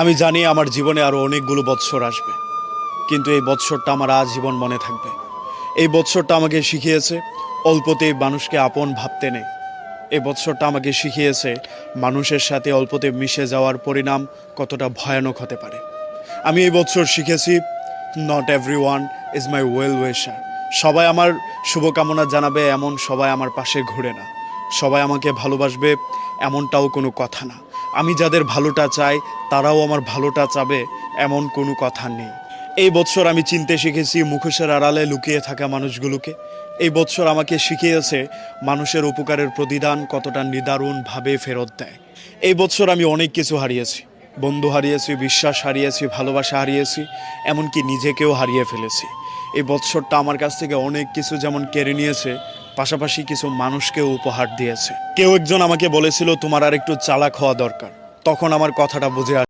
আমি জানি আমার জীবনে আরও অনেকগুলো বৎসর আসবে, কিন্তু এই বৎসরটা আমার আজীবন মনে থাকবে। এই বৎসরটা আমাকে শিখিয়েছে অল্পতেই মানুষকে আপন ভাবতে নেই। এই বৎসরটা আমাকে শিখিয়েছে মানুষের সাথে অল্পতে মিশে যাওয়ার পরিণাম কতটা ভয়ানক হতে পারে। আমি এই বৎসর শিখেছি not every one is my well উইশার। সবাই আমার শুভকামনা জানাবে এমন সবাই আমার পাশে ঘুরে না। সবাই আমাকে ভালোবাসবে এমনটাও কোনো কথা না। আমি যাদের ভালোটা চাই তারাও আমার ভালোটা চাবে এমন কোনো কথা নেই। এই বৎসর আমি চিনতে শিখেছি মুখোশের আড়ালে লুকিয়ে থাকা মানুষগুলোকে। এই বৎসর আমাকে শিখিয়েছে মানুষের উপকারের প্রতিদান কতটা নিদারুণভাবে ফেরত দেয়। এই বৎসর আমি অনেক কিছু হারিয়েছি, বন্ধু হারিয়েছি, বিশ্বাস হারিয়েছি, ভালোবাসা হারিয়েছি, এমনকি নিজেকেও হারিয়ে ফেলেছি। এই বৎসরটা আমার কাছ থেকে অনেক কিছু যেমন কেড়ে নিয়েছে, পাশাপাশি কিছু মানুষকেও উপহার দিয়েছে। কেউ একজন আমাকে বলেছিল তোমার আর একটু চালাক হওয়া দরকার। তখন আমার কথাটা বুঝে